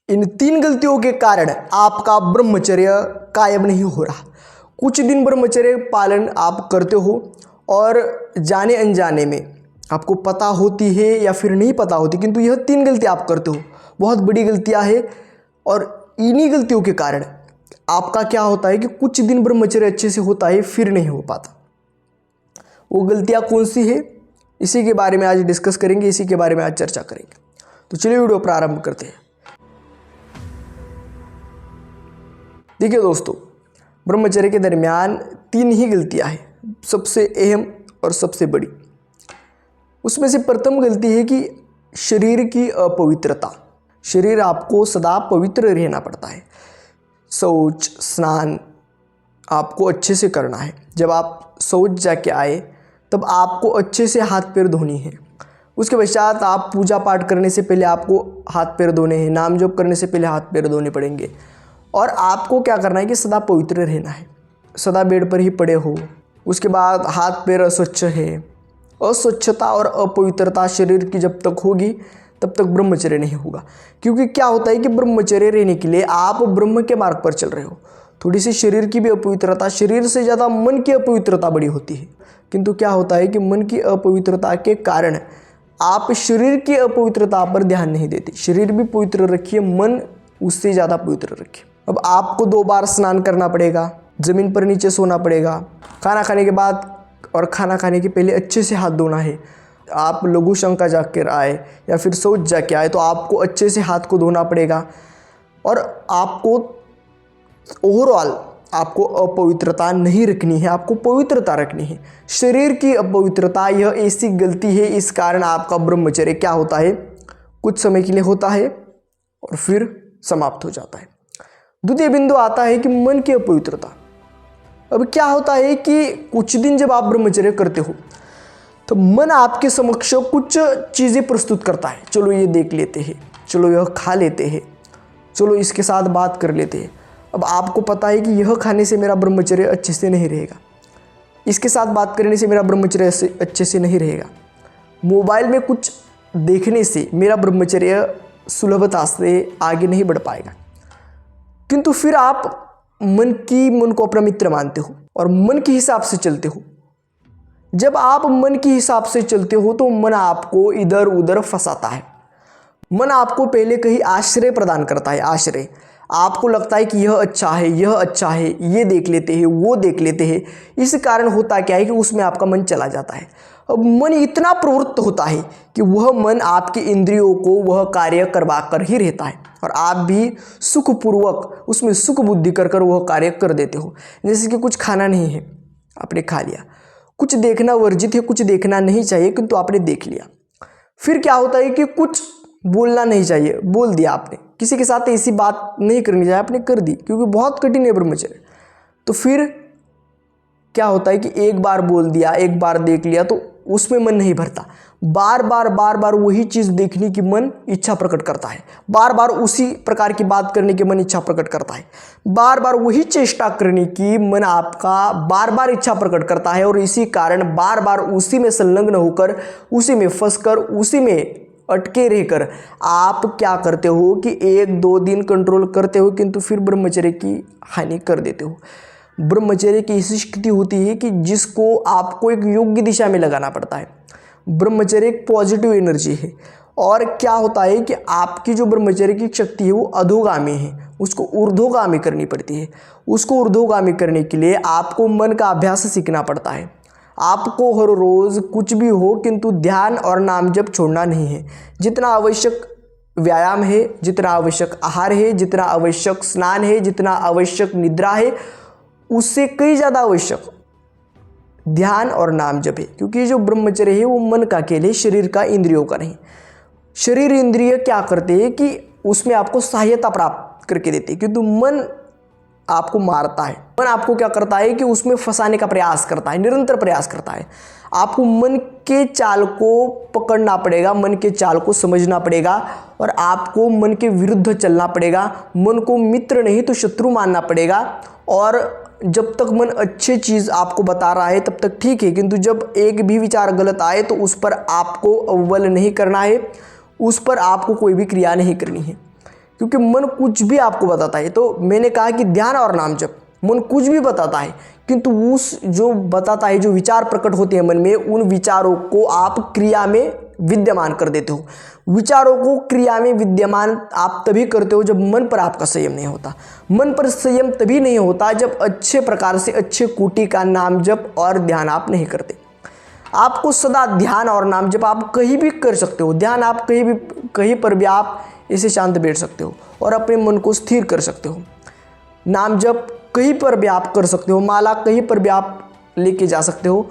इन 3 गलतियों के कारण आपका ब्रह्मचर्य कायम नहीं हो रहा। कुछ दिन ब्रह्मचर्य पालन आप करते हो और जाने अनजाने में आपको पता होती है या फिर नहीं पता होती, किंतु यह 3 गलतियाँ आप करते हो, बहुत बड़ी गलतियाँ हैं। और इन्हीं गलतियों के कारण आपका क्या होता है कि कुछ दिन ब्रह्मचर्य अच्छे से होता है फिर नहीं हो पाता। वो गलतियाँ कौन सी है, इसी के बारे में आज डिस्कस करेंगे, इसी के बारे में आज चर्चा करेंगे। तो चलिए वीडियो प्रारंभ करते हैं। देखिए दोस्तों, ब्रह्मचर्य के दरमियान 3 ही गलतियां हैं, सबसे अहम और सबसे बड़ी। उसमें से प्रथम गलती है कि शरीर की अपवित्रता। शरीर आपको सदा पवित्र रहना पड़ता है। शौच स्नान आपको अच्छे से करना है। जब आप शौच जाके आए तब आपको अच्छे से हाथ पैर धोनी है। उसके पश्चात आप पूजा पाठ करने से पहले आपको हाथ पैर धोने हैं, नाम जप करने से पहले हाथ पैर धोने पड़ेंगे। और आपको क्या करना है कि सदा पवित्र रहना है, सदा बेड पर ही पड़े हो। उसके बाद हाथ पैर अस्वच्छ है। अस्वच्छता और अपवित्रता शरीर की जब तक होगी तब तक ब्रह्मचर्य नहीं होगा। क्योंकि क्या होता है कि ब्रह्मचर्य रहने के लिए आप ब्रह्म के मार्ग पर चल रहे हो। थोड़ी सी शरीर की भी अपवित्रता, शरीर से ज़्यादा मन की अपवित्रता बड़ी होती है। किंतु क्या होता है कि मन की अपवित्रता के कारण आप शरीर की अपवित्रता पर ध्यान नहीं देते। शरीर भी पवित्र रखिए, मन उससे ज़्यादा पवित्र रखिए। अब आपको 2 बार स्नान करना पड़ेगा, ज़मीन पर नीचे सोना पड़ेगा, खाना खाने के बाद और खाना खाने के पहले अच्छे से हाथ धोना है। आप लघु शंका जाकर आए या फिर शौच जाके आए तो आपको अच्छे से हाथ को धोना पड़ेगा। और आपको ओवरऑल आपको अपवित्रता नहीं रखनी है, आपको पवित्रता रखनी है। शरीर की अपवित्रता यह ऐसी गलती है, इस कारण आपका ब्रह्मचर्य क्या होता है, कुछ समय के लिए होता है और फिर समाप्त हो जाता है। द्वितीय बिंदु आता है कि मन की अपवित्रता। अब क्या होता है कि कुछ दिन जब आप ब्रह्मचर्य करते हो तो मन आपके समक्ष कुछ चीज़ें प्रस्तुत करता है। चलो ये देख लेते हैं, चलो यह खा लेते हैं, चलो इसके साथ बात कर लेते हैं। अब आपको पता है कि यह खाने से मेरा ब्रह्मचर्य अच्छे से नहीं रहेगा, इसके साथ बात करने से मेरा ब्रह्मचर्य अच्छे से नहीं रहेगा, मोबाइल में कुछ देखने से मेरा ब्रह्मचर्य सुलभता से आगे नहीं बढ़ पाएगा। किंतु फिर आप मन को अपना मित्र मानते हो और मन के हिसाब से चलते हो। जब आप मन के हिसाब से चलते हो तो मन आपको इधर उधर फंसाता है। मन आपको पहले कहीं आश्रय प्रदान करता है। आश्रय, आपको लगता है कि यह अच्छा है, यह अच्छा है, ये देख लेते हैं, वो देख लेते हैं। इस कारण होता क्या है कि उसमें आपका मन चला जाता है। अब मन इतना प्रवृत्त होता है कि वह मन आपकी इंद्रियों को वह कार्य करवा कर ही रहता है और आप भी सुखपूर्वक उसमें सुख बुद्धि कर वह कार्य कर देते हो। जैसे कि कुछ खाना नहीं है, आपने खा लिया। कुछ देखना वर्जित है, कुछ देखना नहीं चाहिए, किंतु आपने देख लिया। फिर क्या होता है कि कुछ बोलना नहीं चाहिए, बोल दिया आपने। किसी के साथ ऐसी बात नहीं करनी चाहिए, आपने कर दी, क्योंकि बहुत कठिन है ब्रह्मचर्य। तो फिर क्या होता है कि एक बार बोल दिया, एक बार देख लिया तो उसमें मन नहीं भरता। बार बार वही चीज़ देखने की मन इच्छा प्रकट करता है। बार बार उसी प्रकार की बात करने की मन इच्छा प्रकट करता है। बार बार वही चेष्टा करने की मन आपका बार बार इच्छा प्रकट करता है। और इसी कारण बार बार उसी में संलग्न होकर, उसी में फंसकर, उसी में अटके रहकर आप क्या करते हो कि 1-2 दिन कंट्रोल करते हो, किंतु फिर ब्रह्मचर्य की हानि कर देते हो। ब्रह्मचर्य की ऐसी स्थिति होती है कि जिसको आपको एक योग्य दिशा में लगाना पड़ता है। ब्रह्मचर्य एक पॉजिटिव एनर्जी है। और क्या होता है कि आपकी जो ब्रह्मचर्य की शक्ति है वो अधोगामी है, उसको ऊर्ध्वगामी करनी पड़ती है। उसको ऊर्ध्वगामी करने के लिए आपको मन का अभ्यास सीखना पड़ता है। आपको हर रोज़ कुछ भी हो किंतु ध्यान और नाम जप छोड़ना नहीं है। जितना आवश्यक व्यायाम है, जितना आवश्यक आहार है, जितना आवश्यक स्नान है, जितना आवश्यक निद्रा है, उससे कई ज़्यादा आवश्यक ध्यान और नाम जप है। क्योंकि जो ब्रह्मचर्य है वो मन का खेल है, शरीर का, इंद्रियों का नहीं। शरीर इंद्रिय क्या करते हैं कि उसमें आपको सहायता प्राप्त करके देते हैं, किंतु मन आपको मारता है। मन आपको क्या करता है कि उसमें फंसाने का प्रयास करता है, निरंतर प्रयास करता है। आपको मन के चाल को पकड़ना पड़ेगा, मन के चाल को समझना पड़ेगा और आपको मन के विरुद्ध चलना पड़ेगा। मन को मित्र नहीं तो शत्रु मानना पड़ेगा। और जब तक मन अच्छी चीज़ आपको बता रहा है तब तक ठीक है, किंतु जब एक भी विचार गलत आए तो उस पर आपको अव्वल नहीं करना है, उस पर आपको कोई भी क्रिया नहीं करनी है। क्योंकि मन कुछ भी आपको बताता है। तो मैंने कहा कि ध्यान और नाम जप, मन कुछ भी बताता है, किंतु उस जो बताता है, जो विचार प्रकट होते हैं मन में, उन विचारों को आप क्रिया में विद्यमान कर देते हो। विचारों को क्रिया में विद्यमान आप तभी करते हो जब मन पर आपका संयम नहीं होता। मन पर संयम तभी नहीं होता जब अच्छे प्रकार से अच्छे कोटि का नाम जप और ध्यान आप नहीं करते। आपको सदा ध्यान और नाम जप आप कहीं भी कर सकते हो। ध्यान आप कहीं पर भी आप ऐसे शांत बैठ सकते हो और अपने मन को स्थिर कर सकते हो। नाम जप कहीं पर भी आप कर सकते हो, माला कहीं पर भी आप लेके जा सकते हो।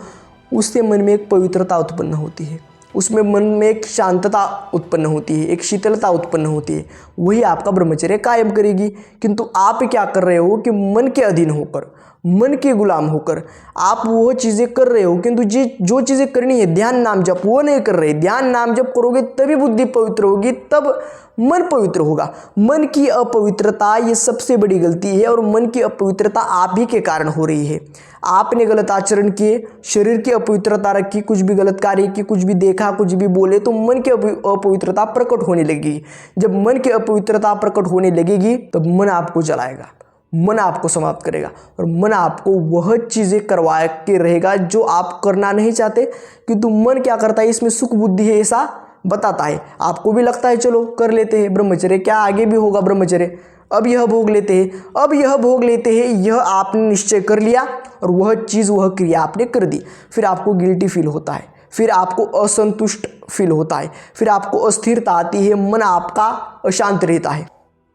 उससे मन में एक पवित्रता उत्पन्न होती है, उसमें मन में एक शांतता उत्पन्न होती है, एक शीतलता उत्पन्न होती है। वही आपका ब्रह्मचर्य कायम करेगी। किंतु आप क्या कर रहे हो कि मन के अधीन होकर, मन के गुलाम होकर आप वो चीज़ें कर रहे हो, किंतु जो चीज़ें करनी है ध्यान नाम जप वो नहीं कर रहे। ध्यान नाम जप करोगे तभी बुद्धि पवित्र होगी, तब मन पवित्र होगा। मन की अपवित्रता ये सबसे बड़ी गलती है, और मन की अपवित्रता आप ही के कारण हो रही है। आपने गलत आचरण किए, शरीर की अपवित्रता रखी, कुछ भी गलत कार्य की, कुछ भी देखा, कुछ भी बोले, तो मन की अपवित्रता प्रकट होने लगेगी। जब मन की अपवित्रता प्रकट होने लगेगी तब मन आपको जलाएगा, मन आपको समाप्त करेगा, और मन आपको वह चीज़ें करवा के रहेगा जो आप करना नहीं चाहते। किंतु मन क्या करता है, इसमें सुख बुद्धि है ऐसा बताता है। आपको भी लगता है चलो कर लेते हैं ब्रह्मचर्य, क्या आगे भी होगा ब्रह्मचर्य, अब यह भोग लेते हैं, अब यह भोग लेते हैं। यह आपने निश्चय कर लिया और वह चीज़, वह क्रिया आपने कर दी। फिर आपको गिल्टी फील होता है, फिर आपको असंतुष्ट फील होता है, फिर आपको अस्थिरता आती है, मन आपका अशांत रहता है,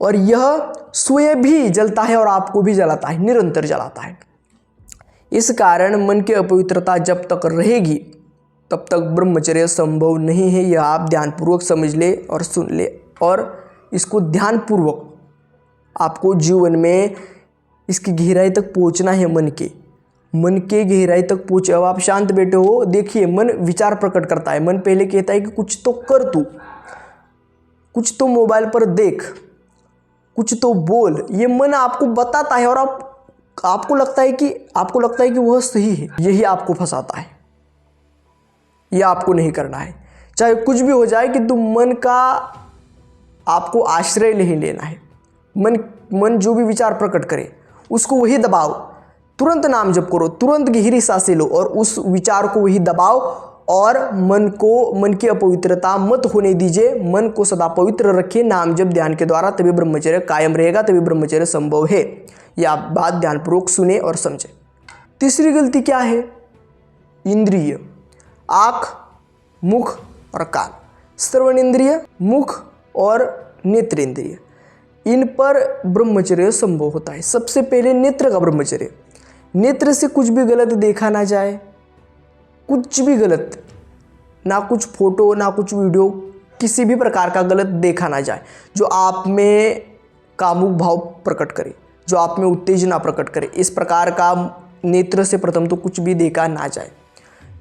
और यह स्वयं भी जलता है और आपको भी जलाता है, निरंतर जलाता है। इस कारण मन की अपवित्रता जब तक रहेगी तब तक ब्रह्मचर्य संभव नहीं है। यह आप ध्यानपूर्वक समझ ले और सुन ले, और इसको ध्यानपूर्वक आपको जीवन में इसकी गहराई तक पहुंचना है। मन के गहराई तक पहुँचे। अब आप शांत बैठे हो, देखिए मन विचार प्रकट करता है। मन पहले कहता है कि कुछ तो कर तू, कुछ तो मोबाइल पर देख, कुछ तो बोल। ये मन आपको बताता है और आपको लगता है कि वह सही है। यही आपको फंसाता है। यह आपको नहीं करना है, चाहे कुछ भी हो जाए, किंतु मन का आपको आश्रय नहीं लेना है। मन जो भी विचार प्रकट करे उसको वही दबाओ। तुरंत नाम जप करो, तुरंत गहरी सांसें लो और उस विचार को वही दबाओ, और मन की अपवित्रता मत होने दीजिए। मन को सदा पवित्र रखिए नाम जप ध्यान के द्वारा, तभी ब्रह्मचर्य कायम रहेगा, तभी ब्रह्मचर्य संभव है। यह आप बात ध्यानपूर्वक सुने और समझे। तीसरी गलती क्या है? इंद्रिय, आँख, मुख और कान, श्रवण इंद्रिय, मुख और नेत्र इंद्रिय, इन पर ब्रह्मचर्य संभव होता है। सबसे पहले नेत्र का ब्रह्मचर्य। नेत्र से कुछ भी गलत देखा ना जाए, कुछ भी गलत, ना कुछ फोटो ना कुछ वीडियो, किसी भी प्रकार का गलत देखा ना जाए जो आप में कामुक भाव प्रकट करे, जो आप में उत्तेजना प्रकट करे। इस प्रकार का नेत्र से प्रथम तो कुछ भी देखा ना जाए।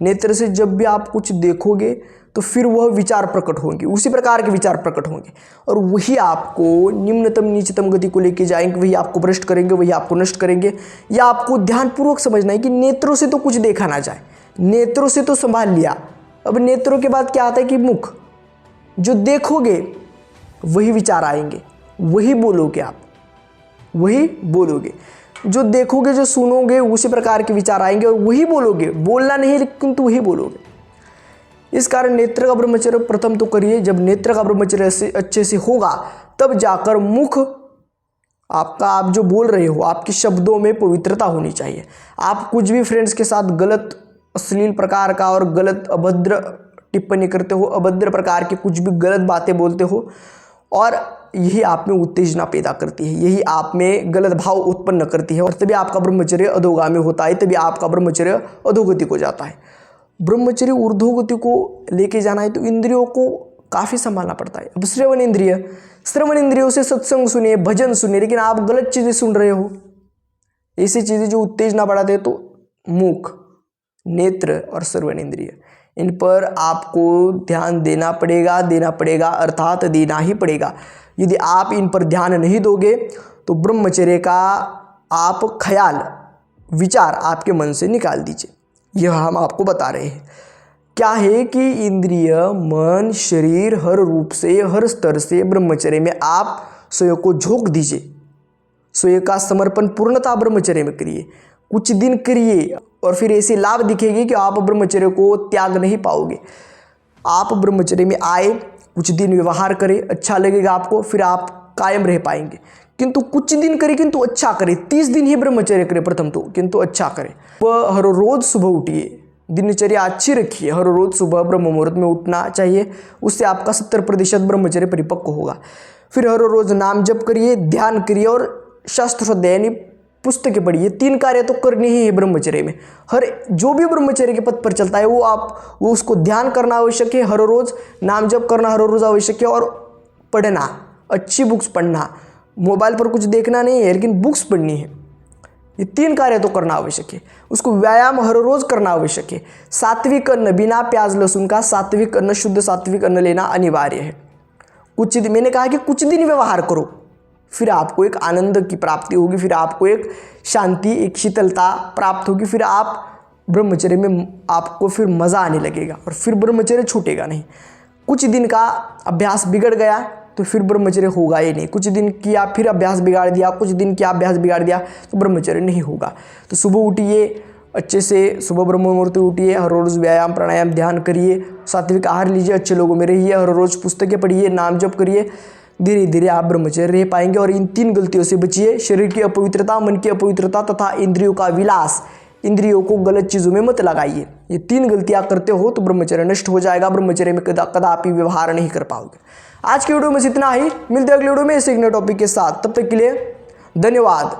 नेत्र से जब भी आप कुछ देखोगे तो फिर वह विचार प्रकट होंगे, उसी प्रकार के विचार प्रकट होंगे, और वही आपको निम्नतम नीचतम गति को लेके जाएंगे, वही आपको भ्रष्ट करेंगे, वही आपको नष्ट करेंगे। या आपको ध्यानपूर्वक समझना है कि नेत्रों से तो कुछ देखा ना जाए, नेत्रों से तो संभाल लिया। अब नेत्रों के बाद क्या आता है कि मुख, जो देखोगे वही विचार आएंगे, वही बोलोगे आप, वही बोलोगे। जो देखोगे, जो सुनोगे, उसी प्रकार के विचार आएंगे और वही बोलोगे। बोलना नहीं लेकिन तो वही बोलोगे। इस कारण नेत्र का ब्रह्मचर्य प्रथम तो करिए। जब नेत्र का ब्रह्मचर्य अच्छे से होगा तब जाकर मुख आपका, आप जो बोल रहे हो, आपके शब्दों में पवित्रता होनी चाहिए। आप कुछ भी फ्रेंड्स के साथ गलत अश्लील प्रकार का और गलत अभद्र टिप्पणी करते हो, अभद्र प्रकार की कुछ भी गलत बातें बोलते हो, और यही आप में उत्तेजना पैदा करती है, यही आप में गलत भाव उत्पन्न करती है, और तभी आपका ब्रह्मचर्य अधोगामी होता है, तभी आपका ब्रह्मचर्य अधोगति को जाता है। ब्रह्मचर्य ऊर्ध्वगति को लेके जाना है तो इंद्रियों को काफ़ी संभालना पड़ता है। अब श्रवण इंद्रियों से सत्संग सुनिए, भजन सुनिए, लेकिन आप गलत चीज़ें सुन रहे हो, ऐसी चीज़ें जो उत्तेजना बढ़ाते हैं। तो मुख, नेत्र और श्रवण इंद्रिय, इन पर आपको ध्यान देना पड़ेगा, अर्थात देना ही पड़ेगा। यदि आप इन पर ध्यान नहीं दोगे तो ब्रह्मचर्य का आप ख्याल, विचार आपके मन से निकाल दीजिए। यह हम आपको बता रहे हैं। क्या है कि इंद्रिय, मन, शरीर, हर रूप से, हर स्तर से ब्रह्मचर्य में आप स्वयं को झोंक दीजिए, स्वयं का समर्पण पूर्णतः ब्रह्मचर्य में करिए। कुछ दिन करिए और फिर ऐसे लाभ दिखेंगे कि आप ब्रह्मचर्य को त्याग नहीं पाओगे। आप ब्रह्मचर्य में आए, कुछ दिन व्यवहार करें, अच्छा लगेगा आपको, फिर आप कायम रह पाएंगे। किंतु कुछ दिन करें किंतु अच्छा करें, 30 दिन ही ब्रह्मचर्य करें प्रथम तो, किंतु अच्छा करें। वह हर रोज सुबह उठिए, दिनचर्या अच्छी रखिए, हर रोज सुबह ब्रह्म मुहूर्त में उठना चाहिए, उससे आपका 70% ब्रह्मचर्य परिपक्व होगा। फिर हर रोज नाम जप करिए, ध्यान करिए और शास्त्र अध्ययन पुस्तकें पढ़िए। 3 कार्य तो करने ही है ब्रह्मचर्य में। हर जो भी ब्रह्मचर्य के पथ पर चलता है वो उसको ध्यान करना आवश्यक है, हर रोज नाम जप करना हर रोज आवश्यक है, और पढ़ना, अच्छी बुक्स पढ़ना, मोबाइल पर कुछ देखना नहीं है लेकिन बुक्स पढ़नी है। ये 3 कार्य तो करना आवश्यक है। उसको व्यायाम हर रोज करना आवश्यक है। सात्विक अन्न, बिना प्याज लहसुन का सात्विक अन्न, शुद्ध सात्विक अन्न लेना अनिवार्य है। मैंने कहा कि कुछ दिन व्यवहार करो, फिर आपको एक आनंद की प्राप्ति होगी, फिर आपको एक शांति, एक शीतलता प्राप्त होगी, फिर आप ब्रह्मचर्य में आपको फिर मज़ा आने लगेगा और फिर ब्रह्मचर्य छूटेगा नहीं। कुछ दिन का अभ्यास बिगड़ गया तो फिर ब्रह्मचर्य होगा ही नहीं। कुछ दिन किया फिर अभ्यास बिगाड़ दिया, कुछ दिन किया अभ्यास बिगाड़ दिया तो ब्रह्मचर्य नहीं होगा। तो सुबह उठिए, अच्छे से सुबह ब्रह्म मुहूर्त उठिए, हर रोज़ व्यायाम प्राणायाम ध्यान करिए, सात्विक आहार लीजिए, अच्छे लोगों में रहिए, हर रोज़ पुस्तकें पढ़िए, नाम जप करिए, धीरे धीरे आप ब्रह्मचर्य रह पाएंगे। और इन 3 गलतियों से बचिए, शरीर की अपवित्रता, मन की अपवित्रता तथा इंद्रियों का विलास। इंद्रियों को गलत चीज़ों में मत लगाइए। ये 3 गलतियां करते हो तो ब्रह्मचर्य नष्ट हो जाएगा, ब्रह्मचर्य में कदापि व्यवहार नहीं कर पाओगे। आज की वीडियो में इतना ही, मिलते हैं अगले वीडियो में ऐसे एक नए टॉपिक के साथ। तब तक के लिए धन्यवाद।